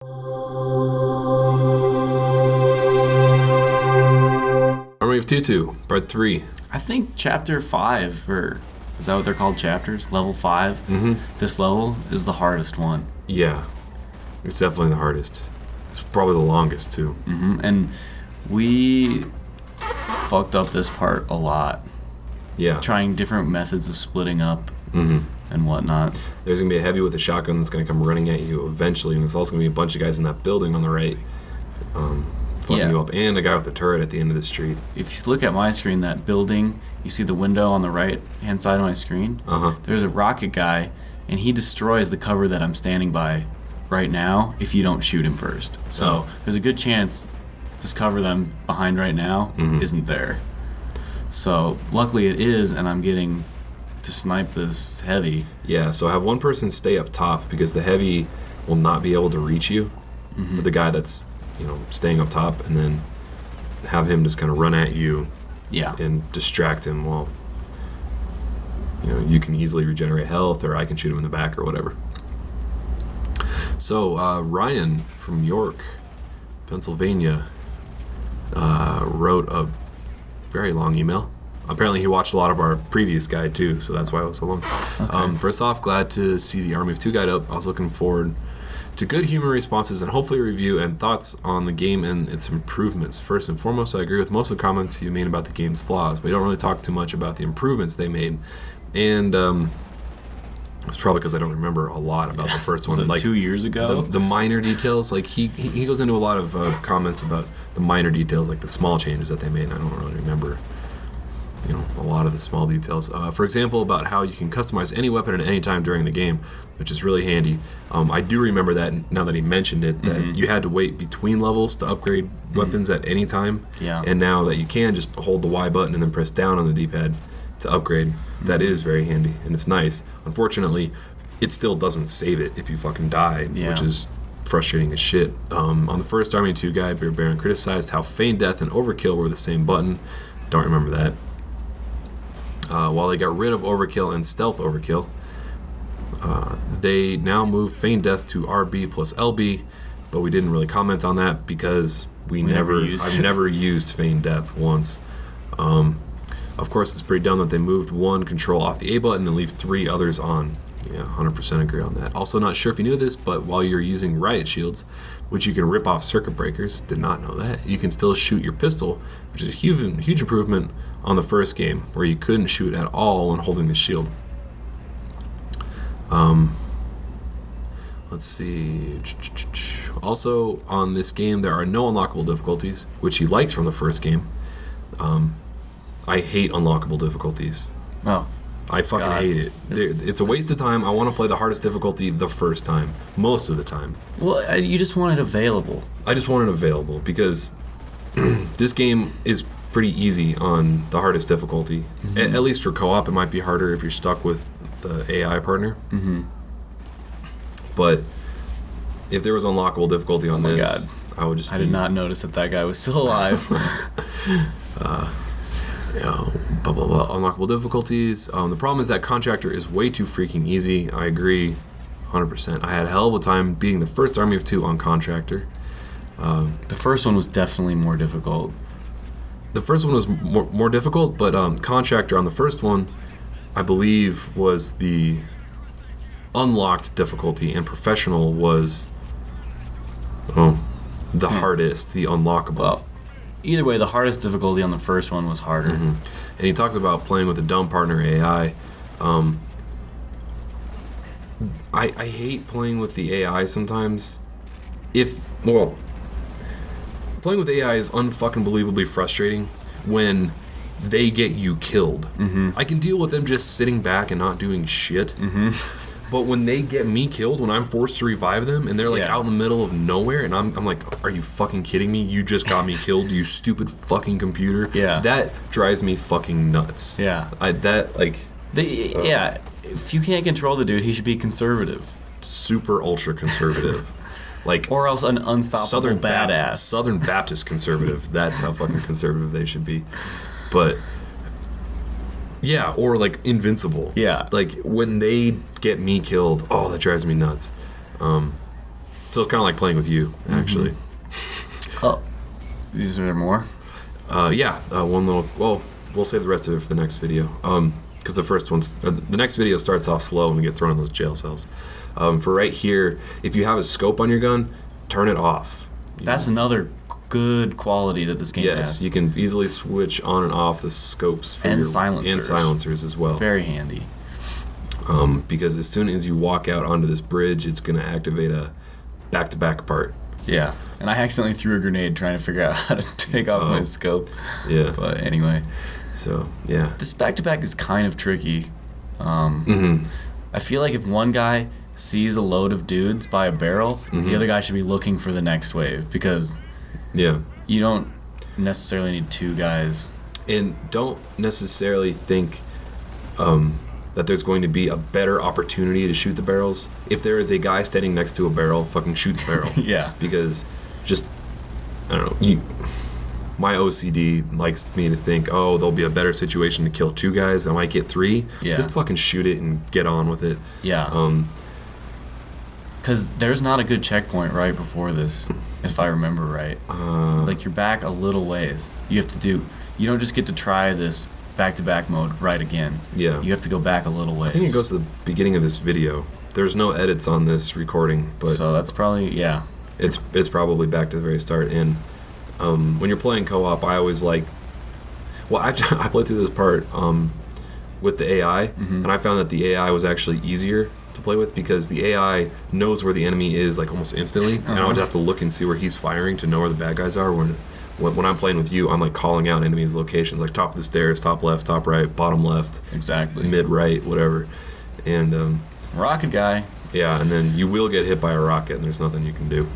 Army of Tutu, Part 3. I think Chapter 5, or is that what they're called, chapters? Level 5? Mm-hmm. This level is the hardest one. Yeah, it's definitely the hardest. It's probably the longest, too. Mm-hmm. And we fucked up this part a lot. Yeah. Trying different methods of splitting up Mm-hmm. and whatnot. There's going to be a heavy with a shotgun that's going to come running at you eventually, and there's also going to be a bunch of guys in that building on the right fucking you up, and a guy with a turret at the end of the street. If you look at my screen, that building, you see the window on the right-hand side of my screen? Uh-huh. There's a rocket guy, and he destroys the cover that I'm standing by right now if you don't shoot him first. So there's a good chance this cover that I'm behind right now isn't there. So luckily it is, and I'm getting to snipe this heavy. Yeah, so have one person stay up top because the heavy will not be able to reach you. But the guy that's, staying up top, and then have him just kind of run at you and distract him while, you can easily regenerate health, or I can shoot him in the back or whatever. So Ryan from York, Pennsylvania, wrote a very long email. Apparently he watched a lot of our previous guide too, so that's why it was so long. Okay. First off, glad to see the Army of Two guide up. I was looking forward to good humor responses and hopefully a review and thoughts on the game and its improvements. First and foremost, I agree with most of the comments you made about the game's flaws, but we don't really talk too much about the improvements they made. And it's probably because I don't remember a lot about the first one. Like 2 years ago? The minor details, like he goes into a lot of comments about the minor details, like the small changes that they made, and I don't really remember a lot of the small details. For example, about how you can customize any weapon at any time during the game, which is really handy. I do remember that now that he mentioned it, that you had to wait between levels to upgrade weapons at any time. Yeah. And now that you can just hold the Y button and then press down on the D-pad to upgrade, that is very handy, and it's nice. Unfortunately, it still doesn't save it if you fucking die, which is frustrating as shit. On the first Army 2 guide, Beer Baron criticized how Feign Death and Overkill were the same button. Don't remember that. While they got rid of Overkill and Stealth Overkill, they now moved Feign Death to RB plus LB, but we didn't really comment on that because I've never used Feign Death once. Of course, it's pretty dumb that they moved one control off the A button and leave 3 others on. Yeah, 100% agree on that. Also, not sure if you knew this, but while you're using riot shields, which you can rip off circuit breakers, did not know that, you can still shoot your pistol, which is a huge improvement on the first game, where you couldn't shoot at all when holding the shield. Let's see. Also, on this game, there are no unlockable difficulties, which he liked from the first game. I hate unlockable difficulties. Oh. I fucking hate it. It's a waste of time. I want to play the hardest difficulty the first time, most of the time. Well, you just want it available. I just want it available because this game is pretty easy on the hardest difficulty. At least for co-op, it might be harder if you're stuck with the AI partner. But if there was unlockable difficulty on this, God. I would just. I did not notice that guy was still alive. Blah blah blah. Unlockable difficulties. The problem is that Contractor is way too freaking easy. I agree, 100%. I had a hell of a time beating the first Army of 2 on Contractor. The first one was definitely more difficult. The first one was more difficult, but Contractor on the first one, I believe, was the unlocked difficulty, and Professional was the hardest, the unlockable. Well, either way, the hardest difficulty on the first one was harder. And he talks about playing with a dumb partner AI. I hate playing with the AI sometimes. Playing with AI is unfucking believably frustrating when they get you killed. I can deal with them just sitting back and not doing shit. But when they get me killed, when I'm forced to revive them, and they're out in the middle of nowhere, and I'm like, are you fucking kidding me? You just got me killed, you stupid fucking computer. Yeah. That drives me fucking nuts. Yeah. If you can't control the dude, he should be conservative. Super ultra conservative. Or else an unstoppable badass. Southern Baptist conservative. That's how fucking conservative they should be. But yeah, or invincible. Yeah. When they get me killed, that drives me nuts. So it's kind of like playing with you, actually. Oh, is there more? One little. Well, we'll save the rest of it for the next video. Because the next video starts off slow and we get thrown in those jail cells. For right here, if you have a scope on your gun, turn it off. That's another good quality that this game has. Yes, you can easily switch on and off the scopes for silencers as well. Very handy. Because as soon as you walk out onto this bridge, it's going to activate a back-to-back part. Yeah, and I accidentally threw a grenade trying to figure out how to take off my scope. Yeah. But anyway. So, yeah. This back-to-back is kind of tricky. Mm-hmm. I feel like if one guy sees a load of dudes by a barrel, the other guy should be looking for the next wave, because you don't necessarily need two guys. And don't necessarily think that there's going to be a better opportunity to shoot the barrels. If there is a guy standing next to a barrel, fucking shoot the barrel. Yeah. Because I don't know, my OCD likes me to think, oh, there'll be a better situation to kill two guys. I might get three. Yeah. Just fucking shoot it and get on with it. Yeah. Because there's not a good checkpoint right before this, if I remember right. Like, you're back a little ways. You don't just get to try this back-to-back mode right again. Yeah. You have to go back a little ways. I think it goes to the beginning of this video. There's no edits on this recording, but so that's probably, it's probably back to the very start. And when you're playing co-op, I always I played through this part with the AI, and I found that the AI was actually easier to play with because the AI knows where the enemy is like almost instantly, and I would have to look and see where he's firing to know where the bad guys are. When I'm playing with you, I'm like calling out enemies' locations, like top of the stairs, top left, top right, bottom left, exactly, mid right, whatever. And rocket guy. Yeah, and then you will get hit by a rocket, and there's nothing you can do.